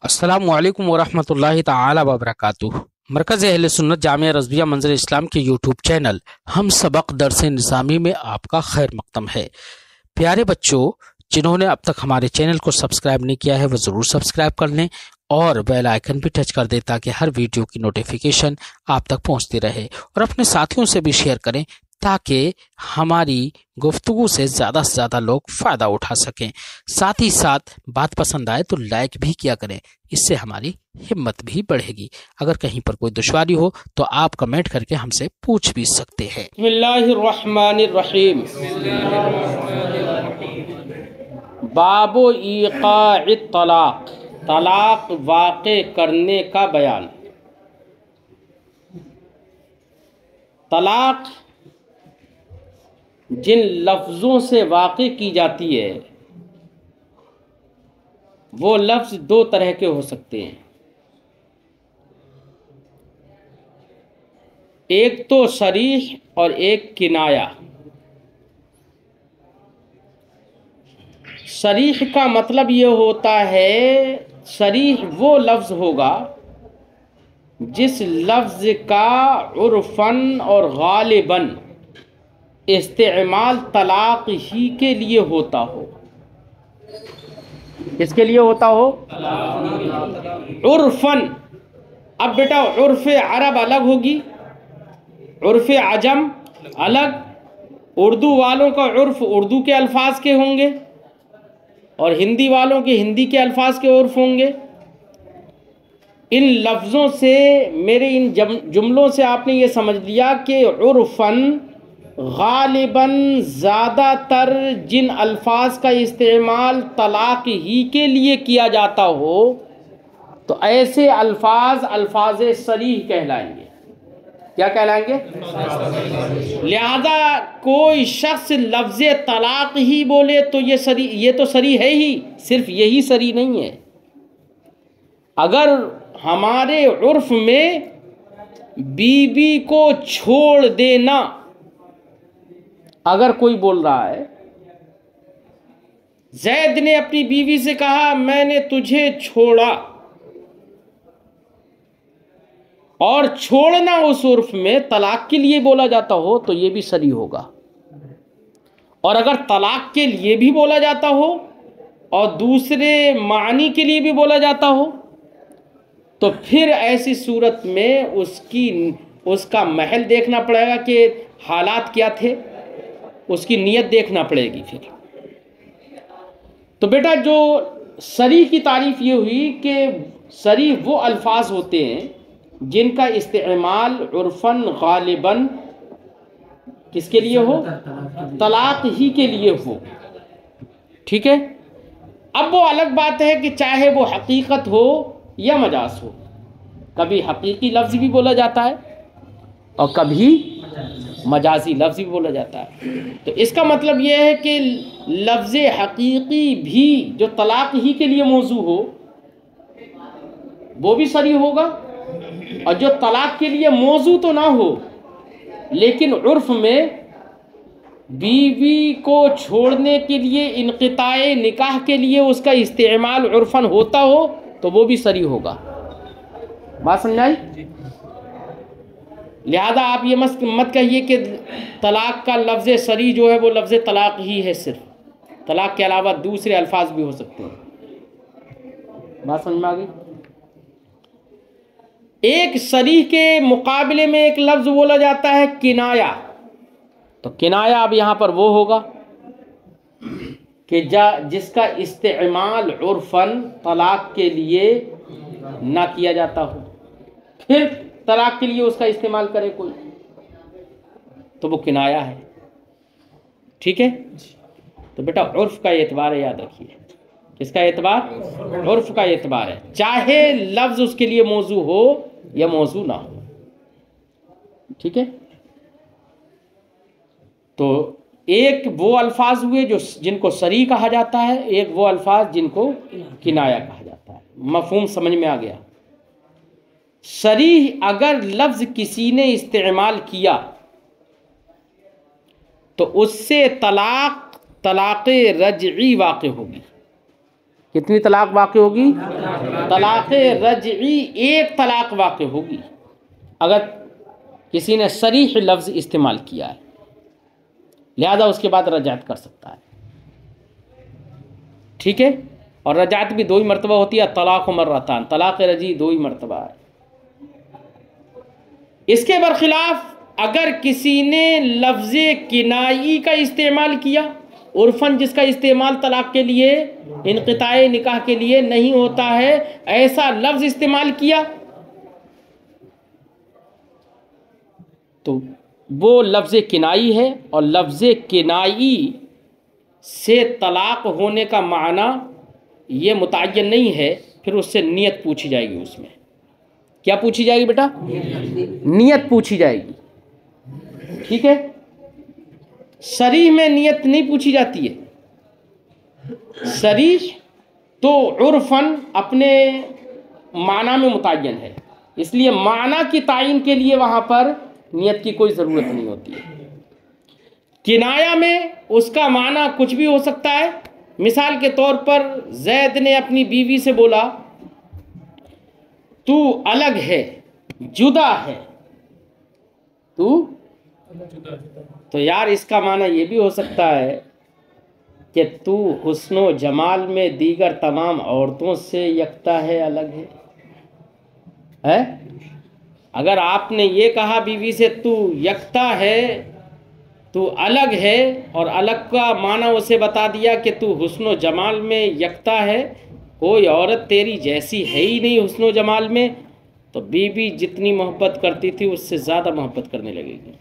अस्सलामुअलैकुम वरहमतुल्लाहि ताला वबरकातुह। मरकज़ अहले सुन्नत जामिया रज़विया मंज़िल इस्लाम के यूट्यूब चैनल हम सबक दरस निज़ामी में आपका खैर मक़दम है। प्यारे बच्चों, जिन्होंने अब तक हमारे चैनल को सब्सक्राइब नहीं किया है वो ज़रूर सब्सक्राइब कर लें और बेल आइकन भी टच कर दें ताकि हर वीडियो की नोटिफिकेशन आप तक पहुंचती रहे, और अपने साथियों से भी शेयर करें ताकि हमारी गुफ्तगू से ज़्यादा लोग फ़ायदा उठा सकें। साथ ही साथ बात पसंद आए तो लाइक भी किया करें, इससे हमारी हिम्मत भी बढ़ेगी। अगर कहीं पर कोई दुश्वारी हो तो आप कमेंट करके हमसे पूछ भी सकते हैं। बिस्मिल्लाहिर्रहमानिर्रहीम। बाबो ईक़ाइ तलाक, तलाक वाक़े करने का बयान। तलाक जिन लफ्ज़ों से वाक़े की जाती है वो लफ्ज़ दो तरह के हो सकते हैं। एक तो सरीह और एक किनाया। सरीह का मतलब ये होता है, सरीह वो लफ्ज़ होगा जिस लफ्ज़ का उर्फ़न और गालिबन इस्तेमाल तलाक ही के लिए होता हो। किसके लिए होता हो? उर्फ़न। अब बेटा उर्फ़ अरब अलग होगी, उर्फ़ अजम अलग। उर्दू वालों का उर्फ़ उर्दू के अल्फाज के होंगे और हिंदी वालों के हिंदी के अल्फाज के उर्फ़ होंगे। इन लफ्ज़ों से, मेरे इन जुमलों से आपने ये समझ लिया कि उर्फ़न गालिबन ज़्यादातर जिन अल्फाज का इस्तेमाल तलाक ही के लिए किया जाता हो तो ऐसे अल्फाज अल्फाज सरीह कहलाएंगे। क्या कहलाएंगे? लिहाजा कोई शख्स लफ्ज़ तलाक ही बोले तो ये तो सरी है ही, सिर्फ यही सरी नहीं है। अगर हमारे उर्फ में बीवी को छोड़ देना अगर कोई बोल रहा है, जैद ने अपनी बीवी से कहा मैंने तुझे छोड़ा, और छोड़ना उस उर्फ में तलाक के लिए बोला जाता हो तो ये भी सरी होगा। और अगर तलाक के लिए भी बोला जाता हो और दूसरे मानी के लिए भी बोला जाता हो तो फिर ऐसी सूरत में उसका महल देखना पड़ेगा कि हालात क्या थे, उसकी नीयत देखना पड़ेगी फिर। तो बेटा जो सरी की तारीफ ये हुई कि सरी वो अल्फाज होते हैं जिनका इस्तेमाल उर्फन गालिबन किसके लिए हो? तलाक ही के लिए हो। ठीक है। अब वो अलग बात है कि चाहे वो हकीकत हो या मजाज हो। कभी हकीकी लफ्ज़ भी बोला जाता है और कभी मजाजी लफ्ज़ भी बोला जाता है। तो इसका मतलब यह है कि लफ्ज़ हकीकी भी जो तलाक ही के लिए मौजू हो वो भी सरी होगा, और जो तलाक के लिए मौजू तो ना हो लेकिन उर्फ में बीवी को छोड़ने के लिए, इनक़िताए निकाह के लिए उसका इस्तेमाल उर्फन होता हो तो वो भी सरी होगा। बात समझ आई? लिहाजा आप ये मत कहिए कि तलाक का लफ्ज़ सरी जो है वो लफ्ज़ तलाक ही है, सिर्फ तलाक के अलावा दूसरे अल्फाज भी हो सकते हैं। बात समझ में आ गई? एक सरी के मुकाबले में एक लफ्ज़ बोला जाता है किनाया। तो किनाया अब यहाँ पर वो होगा कि जिसका इस्तेमाल उर्फन तलाक के लिए ना किया जाता हो, फिर तलाक के लिए उसका इस्तेमाल करे कोई, तो वो किनाया है। ठीक है। तो बेटा उर्फ का एतबार है, याद रखिए। किसका एतबार? उर्फ का एतबार है, चाहे लफ्ज़ उसके लिए मौजू हो या मौजू ना हो। ठीक है। तो एक वो अल्फाज हुए जिनको सरी कहा जाता है, एक वो अल्फाज जिनको किनाया कहा जाता है। मफहूम समझ में आ गया? सरीह अगर लफ्ज़ किसी ने इस्तेमाल किया तो उससे तलाक रजई वाक़ होगी। कितनी तलाक वाक़ होगी? तलाक़ रजई एक तलाक वाक़ होगी अगर किसी ने सरीह लफ्ज़ इस्तेमाल किया है, लिहाजा उसके बाद रजात कर सकता है। ठीक है। और रजात भी 2 ही मरतबा होती है, तलाक़ मर्रतान, तलाक़ रजी 2 ही मरतबा है। इसके बरखिलाफ अगर किसी ने लफ्ज़ किनाई का इस्तेमाल किया, उर्फन जिसका इस्तेमाल तलाक के लिए, इनक़िताए निकाह के लिए नहीं होता है, ऐसा लफ्ज़ इस्तेमाल किया तो वो लफ्ज़ किनाई है। और लफ्ज़ किनाई से तलाक होने का माना ये मुतय्यन नहीं है, फिर उससे नियत पूछी जाएगी। उसमें क्या पूछी जाएगी बेटा? नियत पूछी जाएगी। ठीक है। सरीह में नियत नहीं पूछी जाती है। सरीह तो उर्फन अपने माना में मुतय्यन है, इसलिए माना की तायीन के लिए वहाँ पर नियत की कोई ज़रूरत नहीं होती है। किनाया में उसका माना कुछ भी हो सकता है। मिसाल के तौर पर जैद ने अपनी बीवी से बोला तू अलग है, जुदा है, तू, तो यार इसका माना ये भी हो सकता है कि तू हुस्नो जमाल में दीगर तमाम औरतों से यकता है, अलग है? अगर आपने ये कहा बीवी से तू यकता है, तू अलग है, और अलग का माना उसे बता दिया कि तू हुस्नो जमाल में यकता है, कोई औरत तेरी जैसी है ही नहीं हुस्नो जमाल में, तो बीवी जितनी मोहब्बत करती थी उससे ज़्यादा मोहब्बत करने लगेगी,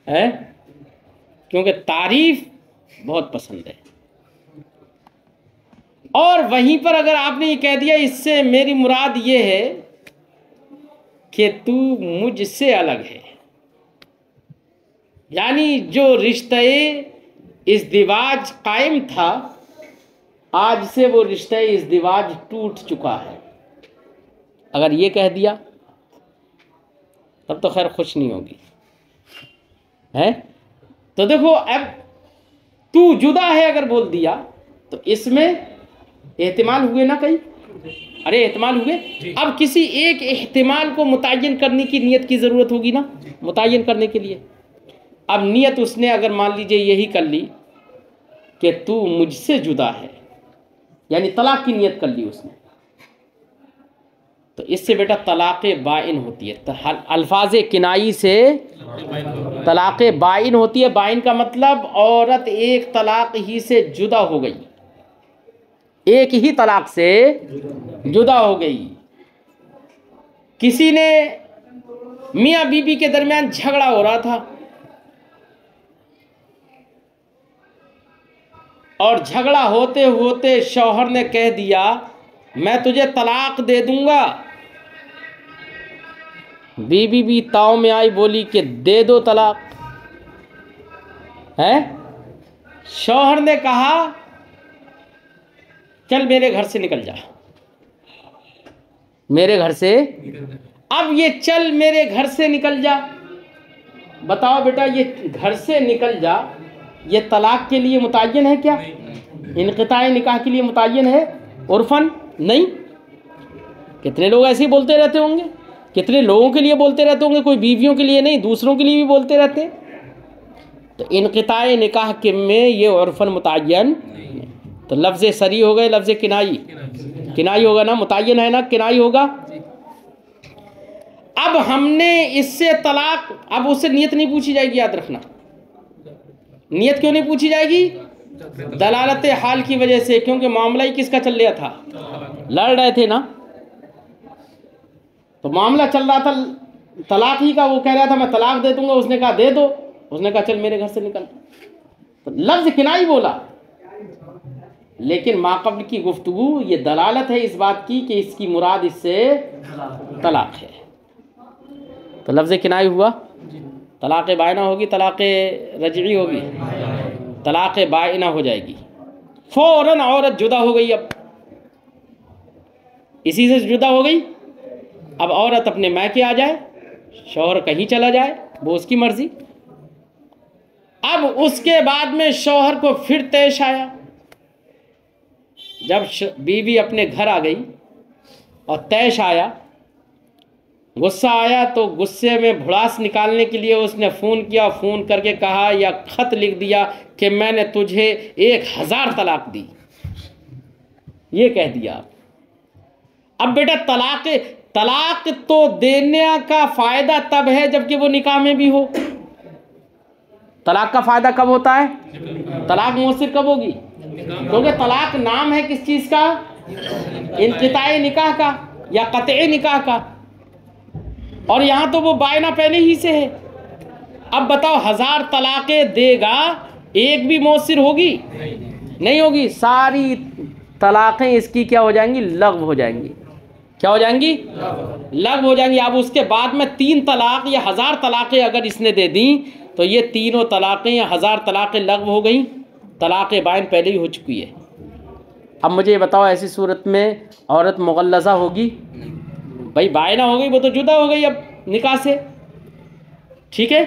है? क्योंकि तारीफ बहुत पसंद है। और वहीं पर अगर आपने ये कह दिया इससे मेरी मुराद ये है कि तू मुझसे अलग है, यानी जो रिश्ते इज़्दिवाज कायम था आज से वो रिश्ते इज़्दिवाज टूट चुका है, अगर ये कह दिया तब तो खैर खुश नहीं होगी, है? तो देखो अब तू जुदा है अगर बोल दिया तो इसमें एहतिमाल हुए ना कई, अरे एहतिमाल हुए। अब किसी एक एहतिमाल को मुतय्यन करने की नियत की ज़रूरत होगी ना, मुतय्यन करने के लिए। अब नियत उसने अगर मान लीजिए यही कर ली कि तू मुझसे जुदा है, यानी तलाक की नियत कर ली उसने, तो इससे बेटा तलाक़ बाइन होती है। अल्फाज किनाई से तलाक़ बाइन होती है। बाइन का मतलब औरत एक तलाक ही से जुदा हो गई, एक ही तलाक से जुदा हो गई। किसी ने मियाँ बीबी के दरमियान झगड़ा हो रहा था और झगड़ा होते होते शौहर ने कह दिया मैं तुझे तलाक दे दूंगा। बीबी भी ताव में आई, बोली कि दे दो तलाक, है? शौहर ने कहा चल मेरे घर से निकल जा, मेरे घर से। अब ये चल मेरे घर से निकल जा, बताओ बेटा ये घर से निकल जा ये तलाक के लिए मुतय्यन है क्या? इनक़िताए निकाह के लिए मुतय्यन है? उर्फन नहीं। कितने लोग ऐसे ही बोलते रहते होंगे, कितने लोगों के लिए बोलते रहते होंगे, कोई बीवियों के लिए नहीं दूसरों के लिए भी बोलते रहते हैं। तो इनक़िताए निकाह के में ये उर्फन मुतय्यन, तो लफ्ज़ सरी हो गए, लफ्ज़ किनाई, किनाई होगा ना, मुतय्यन है ना, किनाई होगा। अब हमने इससे तलाक, अब उससे नियत नहीं पूछी जाएगी, याद रखना। नियत क्यों नहीं पूछी जाएगी? दलालत हाल की वजह से, क्योंकि मामला ही किसका चल रहा था, लड़ रहे थे ना, तो मामला चल रहा था तलाक ही का। वो कह रहा था मैं तलाक दे दूंगा, उसने कहा दे दो, उसने कहा चल मेरे घर से निकल, तो लफ्ज़ किनाई बोला। लेकिन माक़ब्ल की गुफ्तगू ये दलालत है इस बात की कि इसकी मुराद इससे तलाक है, तो लफ्ज़ किनाई हुआ। तलाक़ बायना होगी, तलाक़ रजई होगी, तलाक़ बायना हो जाएगी। फ़ौरन औरत जुदा हो गई, अब इसी से जुदा हो गई। अब औरत अपने मैके आ जाए, शौहर कहीं चला जाए, वो उसकी मर्ज़ी। अब उसके बाद में शौहर को फिर तैश आया जब बीवी अपने घर आ गई और तैश आया, गुस्सा आया, तो गुस्से में भड़ास निकालने के लिए उसने फ़ोन किया, फ़ोन करके कहा या ख़त लिख दिया कि मैंने तुझे 1000 तलाक दी, ये कह दिया। अब बेटा तलाक तो देने का फ़ायदा तब है जबकि वो निकाह में भी हो। तलाक का फ़ायदा कब होता है? तलाक मुअस्सिर कब होगी? क्योंकि तलाक नाम है किस चीज़ का? इनक़िताए निकाह का या क़त्ए निकाह का, और यहाँ तो वो बायना पहले ही से है। अब बताओ 1000 तलाक़ें देगा, एक भी मुअस्सिर होगी? नहीं होगी। सारी तलाक़ें इसकी क्या हो जाएंगी? लग़्व हो जाएंगी। क्या हो जाएंगी? लग़्व हो जाएंगी। अब उसके बाद में 3 तलाक़ या 1000 तलाक़ें अगर इसने दे दी तो ये तीनों तलाक़ें या 1000 तलाक़ें लग़्व हो गई, तलाक़ बाइन पहले ही हो चुकी है। अब मुझे बताओ ऐसी सूरत में औरत मुग़ल्लज़ा होगी? भाई बायना हो गई, वो तो जुदा हो गई अब निकाह से, ठीक है।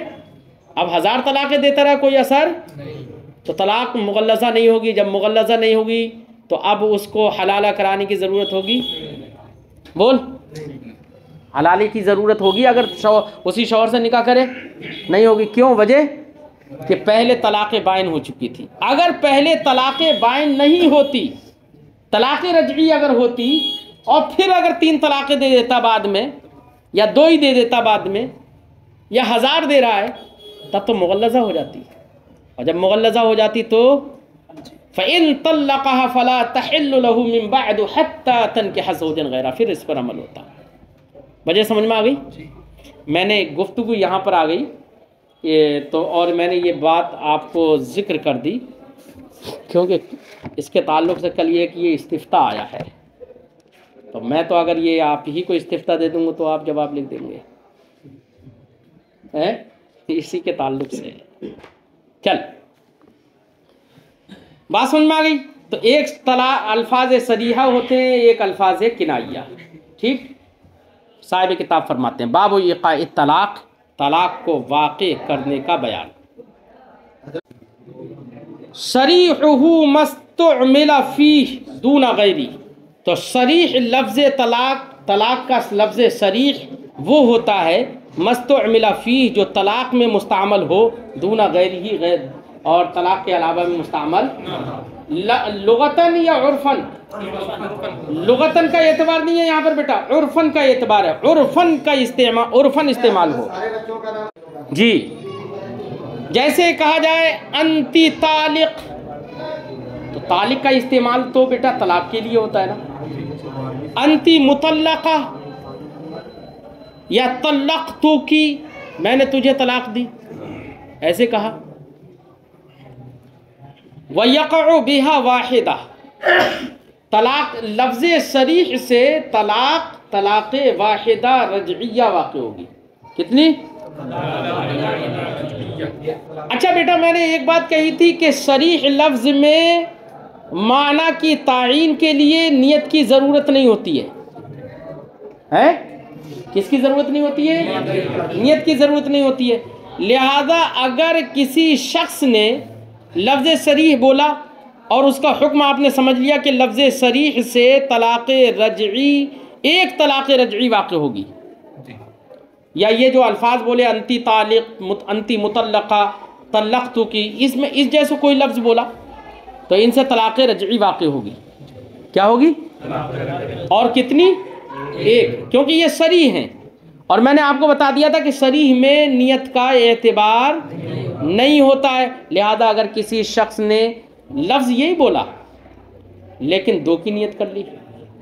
अब 1000 तलाक़ें देता रहा, कोई असर तो तलाक़ मुग़ल्लज़ा नहीं होगी। जब मुग़ल्लज़ा नहीं होगी तो अब उसको हलाला कराने की ज़रूरत होगी? बोल, हलाले की ज़रूरत होगी अगर उसी शौहर से निकाह करे? नहीं होगी। क्यों? वजह कि पहले तलाक़ बाइन हो चुकी थी। अगर पहले तलाक़ बाइन नहीं होती, तलाक़ रजई अगर होती और फिर अगर 3 तलाक़ें दे देता बाद में, या 2 ही दे देता बाद में, या 1000 दे रहा है, तब तो मुग़ल्लज़ा हो जाती। और जब मुग़ल्लज़ा हो जाती तो फ़इन तल्लक़हा फ़ला तहिल्लु लहू मिन बअदु हत्ता तनकिह ज़ौजन गैरा, फिर इस पर अमल होता। वजह समझ में आ गई? मैंने गुफ्तगू यहाँ पर आ गई ये तो, और मैंने ये बात आपको ज़िक्र कर दी क्योंकि इसके ताल्लुक़ से कल ये इस्तिफ़्ता आया है, तो मैं तो अगर ये आप ही को इस्तिफ़्ता दे दूँगा तो आप जवाब लिख देंगे, हैं? इसी के ताल्लुक़ से। चल, बात समझ में आ गई? तो एक अल्फाज सरीहा होते हैं, एक अल्फाज किनाइया, ठीक। साहिब किताब फरमाते हैं बाबु इक़ाए तलाक़, तलाक़ को वाक़े करने का बयान। सरीहुहु मस्तुअमिला फ़ीह दूना गैरी, तो सरीह लफ्ज़ तलाक़ का लफ्ज़ सरीह वो होता है मस्तुअमिला फ़ीह जो तलाक़ में मुस्तअमल हो, दूना गैरी ही, गैर और तलाक़ के अलावा में मुस्तअमल। लुगतन या उर्फन? लुगतन का एतबार नहीं है यहाँ पर बेटा, उर्फन का एतबार है। उर्फन इस्तेमाल हो जी। जैसे कहा जाए अंती तालिक, तो तालिक का इस्तेमाल तो बेटा तलाक के लिए होता है ना। अंती मुतल्लका या तल्लक़तु की, मैंने तुझे तलाक दी, ऐसे कहा। वयक़उ बिहा वाहिदा, तलाक लफ्ज़ सरीह से तलाक़ वाहिदा रजइया वाक़ होगी। कितनी? अच्छा बेटा, मैंने एक बात कही थी कि सरीह लफ्ज़ में माना की तायीन के लिए नियत की ज़रूरत नहीं होती है, हैं? किसकी ज़रूरत नहीं होती है? नियत की ज़रूरत नहीं होती है। लिहाजा अगर किसी शख्स ने लफ्ज़ सरीह बोला और उसका हुक्म आपने समझ लिया कि लफ्ज़ सरीह से तलाक़ रजई, एक तलाक़ रजई वाक़ होगी, या ये जो अल्फाज बोले अंती तालिक, अंती मुतल्लक़ा, तल्लक़तु की, इसमें इस जैसे कोई लफ्ज़ बोला तो इनसे तलाक़ रजई वाक़ होगी। क्या होगी? और कितनी? एक, क्योंकि ये सरीह हैं। और मैंने आपको बता दिया था कि सरीह में नियत का एतबार नहीं होता है। लिहाजा अगर किसी शख्स ने लफ्ज़ यही बोला लेकिन 2 की नियत कर ली,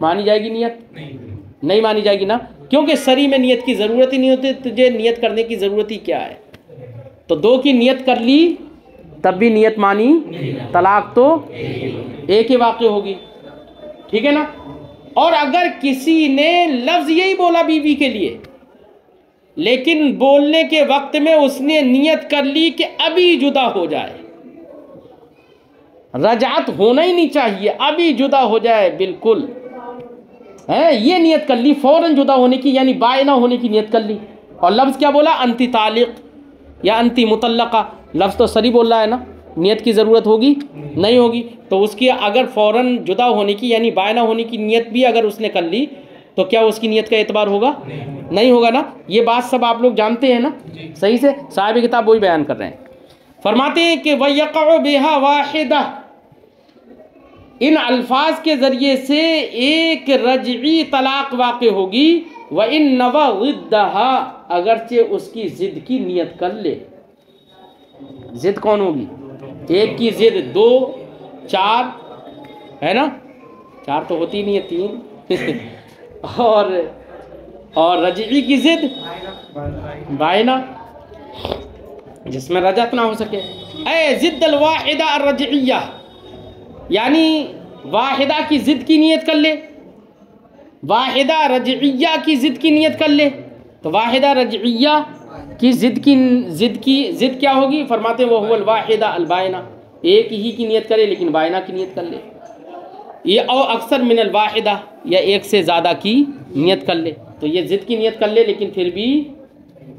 मानी जाएगी नियत? नहीं मानी जाएगी ना, क्योंकि सरी में नियत की ज़रूरत ही नहीं होती। तुझे नियत करने की ज़रूरत ही क्या है? तो 2 की नियत कर ली तब भी नियत मानी, तलाक तो एक ही वाक़ होगी, ठीक है ना। और अगर किसी ने लफ्ज़ यही बोला बीवी के लिए, लेकिन बोलने के वक्त में उसने नियत कर ली कि अभी जुदा हो जाए, रजात होना ही नहीं चाहिए, अभी जुदा हो जाए बिल्कुल, है ये नियत कर ली फ़ौरन जुदा होने की, यानी बायना होने की नियत कर ली। और लफ्ज़ क्या बोला? अंती तालिक या अंती मुतल्लका, लफ्ज़ तो सरी बोल रहा है ना, नियत की ज़रूरत होगी? नहीं होगी। तो उसकी अगर फ़ौरन जुदा होने की यानी बायना होने की नियत भी अगर उसने कर ली तो क्या उसकी नियत का एतबार होगा? नहीं होगा ना। ये बात सब आप लोग जानते हैं ना सही से। साहिब किताब वही बयान कर रहे हैं। फरमाते हैं कि वयक़अ बिहा वाहिदा, इन अल्फाज के ज़रिए से एक रजई तलाक़ वाक़ होगी। व इन नवा ज़िद्दहा, अगरचे उसकी ज़िद की नियत कर ले। ज़िद कौन होगी? एक की ज़िद 2 4 है ना, 4 तो होती नहीं है, 3 और रजई की ज़िद बायना, जिसमें रजत ना हो सके। ए ज़िद्दल वाहिदा अर्रजइया, यानी वाहिदा की ज़िद की नियत कर ले, वाहिदा रजइया की ज़िद की नियत कर ले। तो वाहिदा रजइया की ज़िद क्या होगी? फरमाते वो हुवल वाहिदा अल बायना, एक ही की नियत करे लेकिन बायना की नियत कर ले। ये और अक्सर मिनल वाहिदा, या एक से ज़्यादा की नियत कर ले। तो ये ज़िद की नियत कर ले लेकिन फिर भी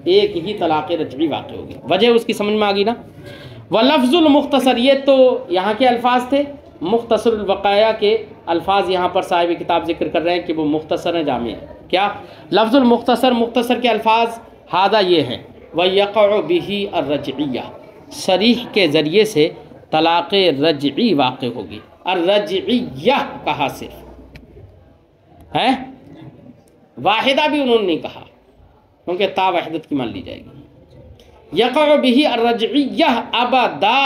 एक ही तलाक़ रजई वाक़ होगी। वजह उसकी समझ में आ गई ना। व लफ्ज़ुल मुख्तसर, ये तो यहाँ के अल्फाज थे। मुख्तसरुल वक़ाया के अल्फाज यहाँ पर साहिब किताब जिक्र कर रहे हैं कि वो मुख्तसर है, जामी है। क्या लफ्ज़ुल मुख्तसर, मुख्तसर के अल्फाज हादा ये हैं, व यक़अ बिही अर्रजइया, सरीह के ज़रिए से तलाक़ रजई वाक़ होगी। अर्रजइया कहा सिर्फ है, वाहिदा भी उन्होंने नहीं कहा क्योंकि ता वहदत की मान ली जाएगी। यक़अ बिही अर्रजइया अबदा,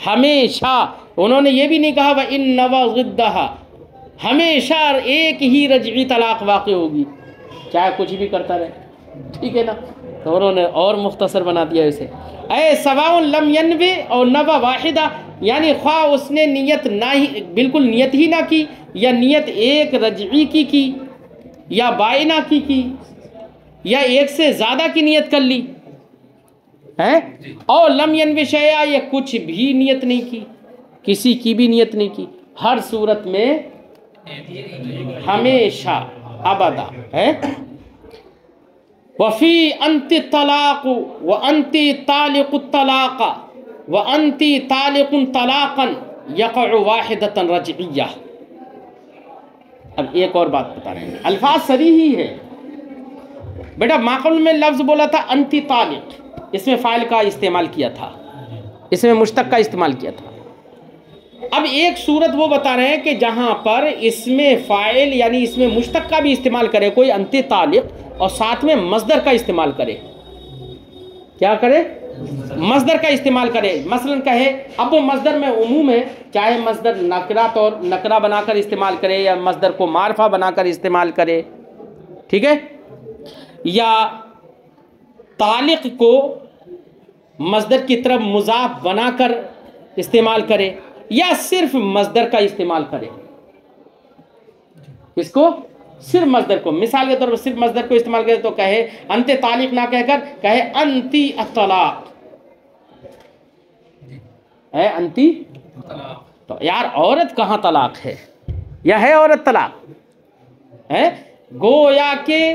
हमेशा। उन्होंने ये भी नहीं कहा व इन नवा ज़िद्दहा, हमेशा एक ही रजई तलाक़ वाक़ होगी, चाहे कुछ भी करता रहे। ठीक है ना। तो उन्होंने और मुख्तसर बना दिया इसे। ए सवाउन लम यनवे और नवा वाहिदा, यानी ख्वा उसने नियत ना ही, बिल्कुल नियत ही ना की, या नियत एक रजई की या बायना की या एक से ज़्यादा की नियत कर ली है, और लम यनवे शया, या कुछ भी नियत नहीं की, किसी की भी नियत नहीं की, हर सूरत में हमेशा अबदा है। वफ़ी अंति तलाक़ व अंति तालिक़ु तलाक़ व अंति तालिक़ुन तलाक़न यक़अ वाहिदतन रजइया। अब एक और बात बता रहे हैं, अल्फाज सरी ही है बेटा। माक़ुल में लफ्ज़ बोला था अंति तालिक़, इसमें फ़ाइल का इस्तेमाल किया था, इसमें मुश्तक़ का इस्तेमाल किया था। अब एक सूरत वो बता रहे हैं कि जहाँ पर इसमें फ़ाइल यानी इसमें मुश्तक़ का भी इस्तेमाल करे कोई अंति तालिक़, और साथ में मस्दर का इस्तेमाल करे। क्या करे? मस्दर का इस्तेमाल करे। मसलन कहे, अब वो मस्दर में उमूम है, चाहे मस्दर नकरा बनाकर इस्तेमाल करे या मस्दर को मारफा बनाकर इस्तेमाल करे, ठीक है, या तालिक़ को मस्दर की तरफ मुज़ाफ बनाकर इस्तेमाल करे, या सिर्फ मस्दर का इस्तेमाल करे। किसको? सिर्फ मस्दर को। मिसाल के तौर पर सिर्फ मस्दर को इस्तेमाल करे तो कहे अंते तालिक़ ना कहकर कहे अंती अत्तलाक़ है, अंती। तो यार औरत कहाँ तलाक़ है, या है औरत तलाक़ है? गोया के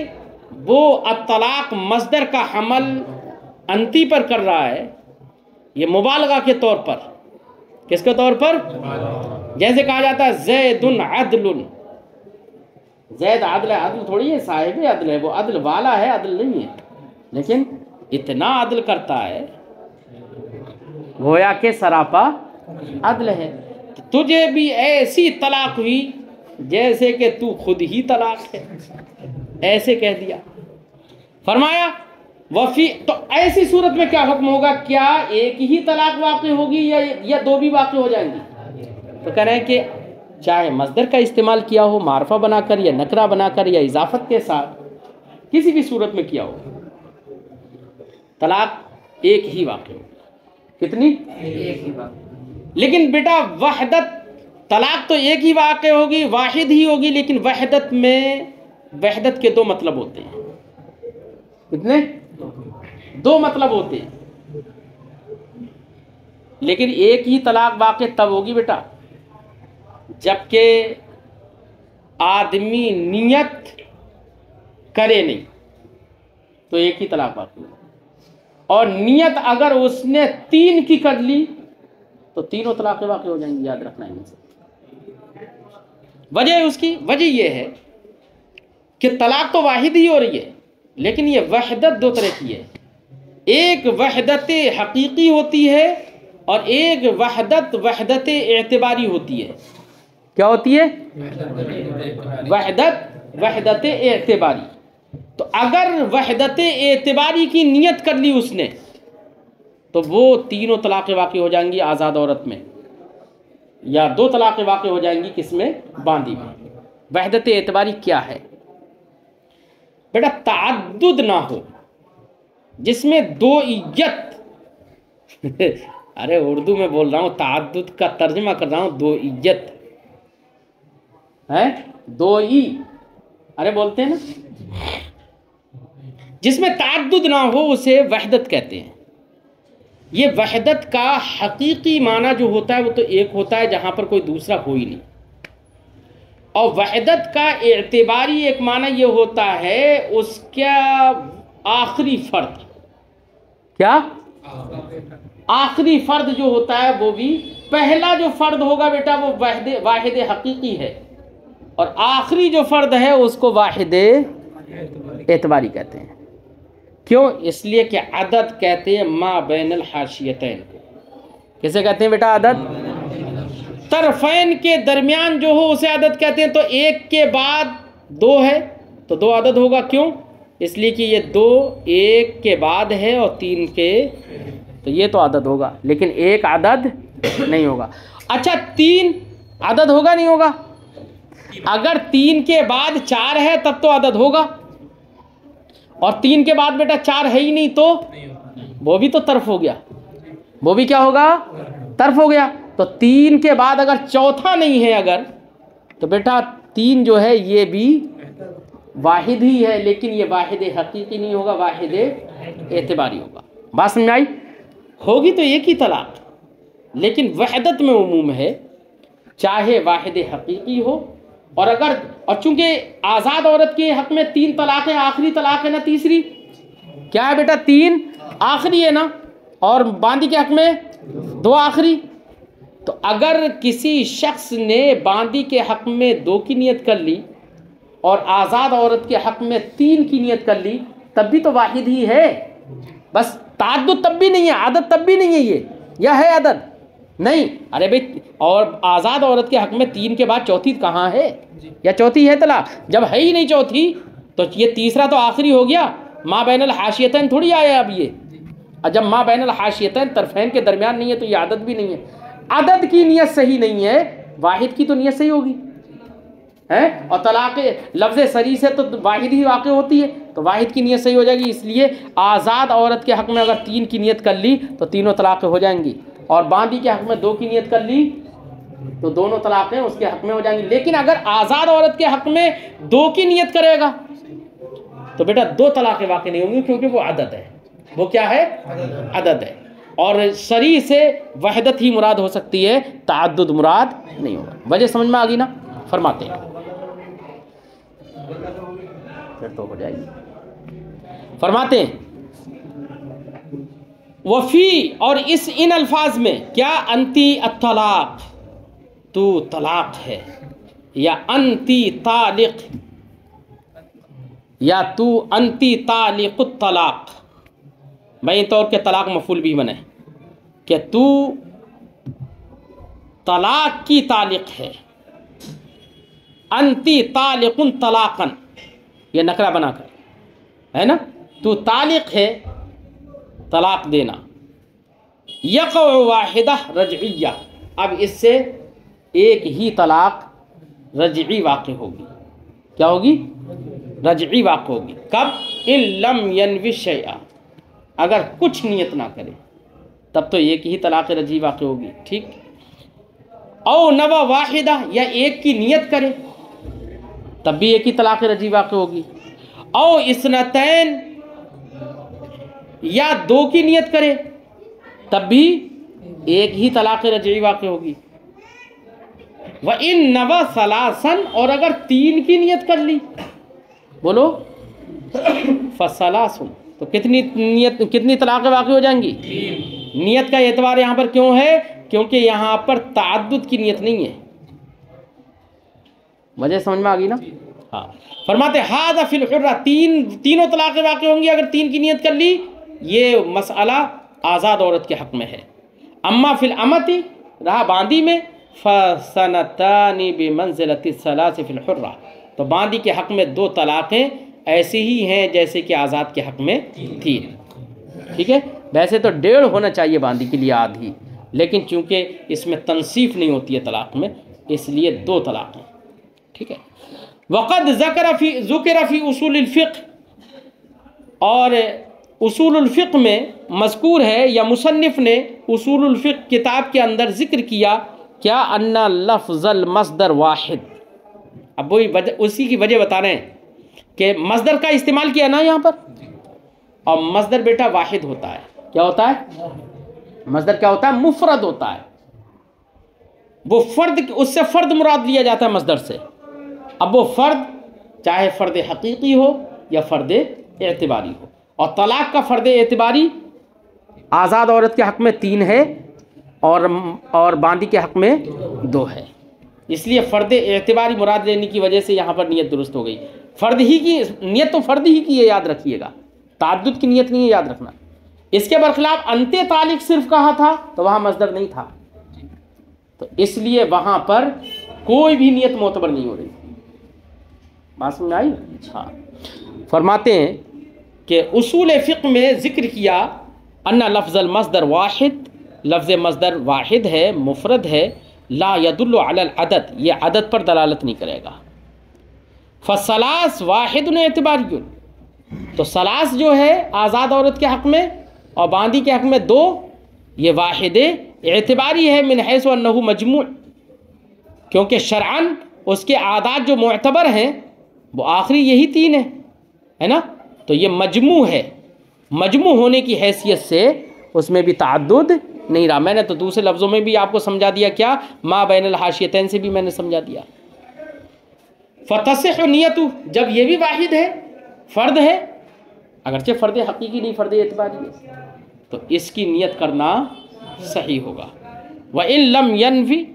वो अत्तलाक़ मस्दर का हमल अंती पर कर रहा है, ये मुबालगा के तौर पर। किसके तौर पर? जैसे कहा जाता है ज़ैदुन अदलुन, ज़ैद अदल है, अदल थोड़ी है, साहिब अदल है, वो अदल वाला है, अदल नहीं है, लेकिन इतना अदल करता है गोया के सरापा अदल है। तो तुझे भी ऐसी तलाक़ हुई जैसे कि तू खुद ही तलाक़ है, ऐसे कह दिया। फरमाया वफ़ी, तो ऐसी सूरत में क्या हुक्म होगा? क्या एक ही तलाक़ वाक़ होगी या दो भी वाक़ हो जाएंगी? तो कह रहे हैं कि चाहे मस्दर का इस्तेमाल किया हो मारफा बनाकर या नकरा बनाकर या इजाफत के साथ, किसी भी सूरत में किया हो, तलाक़ एक ही वाक़ होगी। कितनी? एक ही वाक़। लेकिन बेटा वहदत, तलाक़ तो एक ही वाक़ होगी, वाहिद ही होगी, लेकिन वहदत में वहदत के दो मतलब होते हैं। कितने? दो मतलब होते हैं। लेकिन एक ही तलाक़ वाक़ तब होगी बेटा जबकि आदमी नियत करे नहीं, तो एक ही तलाक़ वाक़ होगी। और नियत अगर उसने 3 की कर ली तो तीनों तलाक़ें वाक़ई हो जाएंगी, याद रखना इनसे। वजह उसकी वजह यह है कि तलाक तो वाहिद ही हो रही है, लेकिन ये वहदत दो तरह की है। एक वहदत हकीकी होती है और एक वहदत एतबारी होती है। क्या होती है? वहदत एतबारी। तो अगर वहदत एतबारी की नियत कर ली उसने, तो वो तीनों तलाक़ें वाक़ई हो जाएंगी आज़ाद औरत में, या दो तलाक़ें वाक़ई हो जाएंगी किसमें? बांदी में। वहदत एतबारी क्या है बेटा? ताअद्दुद ना हो, जिसमें दो इज्जत अरे उर्दू में बोल रहा हूँ, ताअद्दुद का तर्जमा कर रहा हूँ, दो इज्जत है, दो ई अरे बोलते हैं ना, जिसमें ताअद्दुद ना हो उसे वहदत कहते हैं। ये वहदत का हकीकी माना जो होता है वो तो एक होता है जहाँ पर कोई दूसरा हो ही नहीं, और वहदत का एतबारी एक माना ये होता है उसका आखिरी फर्द। क्या? आखिरी फर्द जो होता है वो भी, पहला जो फर्द होगा बेटा वो वाहिद हकीकी है, और आखिरी जो फर्द है उसको वाहिद एतबारी कहते हैं। क्यों? इसलिए कि अदद कहते हैं मा बैनल हाशियतैन को। किसे कहते हैं बेटा? अदद। तरफैन के दरमियान जो हो उसे अदद कहते हैं। तो एक के बाद दो है तो दो अदद होगा। क्यों? इसलिए कि ये दो एक के बाद है और तीन के, तो ये तो अदद होगा, लेकिन एक अदद नहीं होगा। अच्छा, तीन अदद होगा नहीं होगा? अगर तीन के बाद चार है तब तो अदद होगा, और तीन के बाद बेटा चार है ही नहीं तो वो भी तो तरफ हो गया। वो भी क्या होगा? तरफ हो गया। तो तीन के बाद अगर चौथा नहीं है अगर, तो बेटा तीन जो है ये भी वाहिद ही है, लेकिन ये वाहिद हकीकी नहीं होगा, वाहिद एतबारी होगा। बात समझ में आई? होगी तो एक ही तलाक, लेकिन वहदत में उमूम है, चाहे वाहिद हकीकी हो। और अगर, और चूंकि आज़ाद औरत के हक में तीन तलाक है, आखिरी तलाक है ना तीसरी, क्या है बेटा? तीन आखिरी है ना, और बांदी के हक में दो आखिरी। तो अगर किसी शख्स ने बांदी के हक में दो की नियत कर ली और आज़ाद औरत के हक में तीन की नियत कर ली, तब भी तो वाहिद ही है। बस ताअद्दुद तब भी नहीं है, आदत तब भी नहीं है ये, या है आदत? नहीं। अरे भाई, और आज़ाद औरत के हक में तीन के बाद चौथी कहाँ है? या चौथी है तलाक? जब है ही नहीं चौथी, तो ये तीसरा तो आखिरी हो गया। माँ बैनल हाशियतैन थोड़ी आया अब ये। और जब माँ बैनल हाशियतैन तरफैन के दरमियान नहीं है तो ये आदत भी नहीं है। आदत की नियत सही नहीं है, वाहिद की तो नियत सही होगी है। और तलाक लफ्ज़ सरी से तो वाहिद ही वाक़ई होती है, तो वाहिद की नियत सही हो जाएगी। इसलिए आज़ाद औरत के हक में अगर तीन की नियत कर ली तो तीनों तलाक़ें हो जाएंगी, और बांदी के हक में दो की नियत कर ली तो दोनों तलाक़ें उसके हक में हो जाएंगी। लेकिन अगर आज़ाद औरत के हक में दो की नियत करेगा तो बेटा दो तलाक़ें वाक़ई नहीं होंगी, क्योंकि वो आदत है। वो क्या है? आदत है। और सरी से वहदत ही मुराद हो सकती है, ताअद्दुद मुराद नहीं होगा। वजह समझ में आ गई ना? फरमाते हैं, फिर तो हो जाएगी। फरमाते हैं वफ़ी, और इस इन अल्फाज में क्या? अंती अत्तलाक, तू तलाक है, या अंती तालिक, या तू अंती तालिकुत तलाक। मैं तौर के तलाक मफूल भी बने कि तू तलाक की तालिक है, अंती तालिकुन तलाकन, ये नकरा बनाकर है ना, तू तालिक है तलाक देना। यक़अ वाहिदा रजइया, अब इससे एक ही तलाक रजई वाक़ होगी। क्या होगी? रजई वाक़ होगी। कब? इन लम यनवि शैआ, अगर कुछ नियत ना करे तब तो एक ही तलाक रजई वाक़ होगी। ठीक। औ नवा वाहिदा, या एक की नियत करे तब भी एक ही तलाक रजई वाक़ होगी। औ इस्नतैन, या दो की नियत करे तब भी एक ही तलाक रजई वाक़ होगी। व इन नवा सलासन, और अगर तीन की नियत कर ली, बोलो फसलासुन, तो कितनी नियत, कितनी तलाक़ें वाक़ हो जाएंगी? नियत का एतबार यहाँ पर क्यों है? क्योंकि यहाँ पर ताअद्दुद की नीयत नहीं है। वजह समझ में आ गई ना? हाँ, फरमाते हादा फिल हुर्रा, तीनों तलाक़ें वाक़ई होंगी अगर 3 की नीयत कर ली। ये मसला आज़ाद औरत के हक़ में है। अम्मा फिल अमती, रहा बांदी में, फसनतानी बिमंज़िलति सलास फिल हुर्रा, तो बांदी के हक़ में 2 तलाक़ें ऐसी ही हैं जैसे कि आज़ाद के हक़ में थी। ठीक है, वैसे तो 1.5 होना चाहिए बांदी के लिए, आधी, लेकिन चूँकि इसमें तनसीफ नहीं होती है तलाक़ में, इसलिए 2 तलाक़ हैं। ठीक है, वक़द ज़ुकिर फ़ी उसूल फ़िक़्ह, और उसूल फ़िक़्ह में मज़कूर है या मुसन्निफ़ ने उसूल फ़िक़्ह किताब के अंदर ज़िक्र किया क्या, अन्ना लफ़्ज़ल मस्दर वाहिद। अब वही उसी की वजह बता रहे हैं कि मस्दर का इस्तेमाल किया ना यहाँ पर, और मस्दर बेटा वाहिद होता है। क्या होता है मस्दर? क्या होता है? मुफरद होता है। वो फ़र्द, उससे फ़र्द मुराद लिया जाता है मस्दर से। अब वो फ़र्द चाहे फ़र्द हकीकी हो या फ़र्द एतबारी हो, और तलाक़ का फ़र्द एतबारी आज़ाद औरत के हक़ में 3 है और बांदी के हक़ में 2 है। इसलिए फ़र्द एतबारी मुराद लेने की वजह से यहाँ पर नीयत दुरुस्त हो गई। फ़र्द ही की नीयत तो फ़र्द ही की है, याद रखिएगा, ताअद्दुद की नीयत नहीं है, याद रखना। इसके बरखिलाफ अंते तालिक सिर्फ कहा था तो वहाँ मस्दर नहीं था, तो इसलिए वहाँ पर कोई भी नीयत मोतबर नहीं हो रही। बात समझ आई? हाँ, फरमाते हैं कि उसूल फ़िक़्ह में ज़िक्र किया अन्ना लफ़्ज़ल मस्दर वाहिद, लफ्ज़ मस्दर वाहिद है, मुफ़रद है, ला यदुल्लु अलल अदद, ये अदद पर दलालत नहीं करेगा। फ़सलास वाहिदुन एतबारियुन, तो सलास जो है आज़ाद औरत के हक़ में और बांदी के हक़ में 2, ये वाहिद एतबारी है मिन हैसु अन्नहु मजमू, क्योंकि शरअन उसके आदात जो मुअतबर हैं वो आखिरी यही 3 है ना, तो ये मजमू है। मजमू होने की हैसियत से उसमें भी ताअद्दुद नहीं रहा। मैंने तो दूसरे लफ्ज़ों में भी आपको समझा दिया, क्या मा बैनल हाशियतैन से भी मैंने समझा दिया। फ़तसिह नियतु, जब ये भी वाहिद है, फ़र्द है, अगरचे फ़र्द हकीकी नहीं, फ़र्द एतबारी है, तो इसकी नियत करना सही होगा। व इन लम यनवी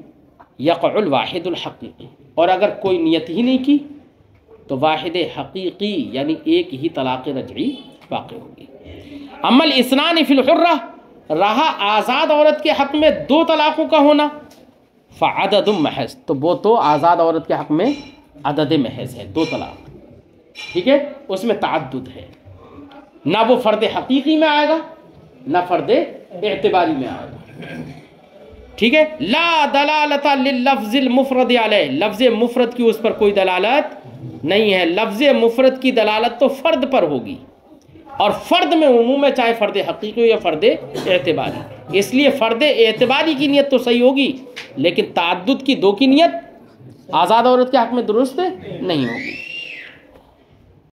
यक़उल वाहिदुल हक़ीक़ी, और अगर कोई नियत ही नहीं की तो वाहिद हकीकी यानी एक ही तलाक़ रजई वाक़ई होगी। अमल इस्नान फ़िल हुर्रा, रहा आज़ाद औरत के हक़ में 2 तलाक़ों का होना, फ़अददुम महज़, तो वो तो आज़ाद औरत के हक़ में अदद महज़ है, 2 तलाक़। ठीक है, उसमें ताअद्दुद है, ना वो फ़र्द हकीकी में आएगा ना फ़र्द एतबारी में आएगा। ठीक है, ला दलालता लिल्लफ़्ज़िल मुफ़रद अलैह, लफ्ज़ मुफ़रद की उस पर कोई दलालत नहीं है। लफ्ज़ मुफ़रद की दलालत तो फ़र्द पर होगी, और फ़र्द में उमूम है, चाहे फ़र्द हकीकी या फ़र्द एतबारी। इसलिए फ़र्द एतबारी की नीयत तो सही होगी, लेकिन ताअद्दुद की 2 की नीयत आज़ाद औरत के हक़ में दुरुस्त नहीं होगी।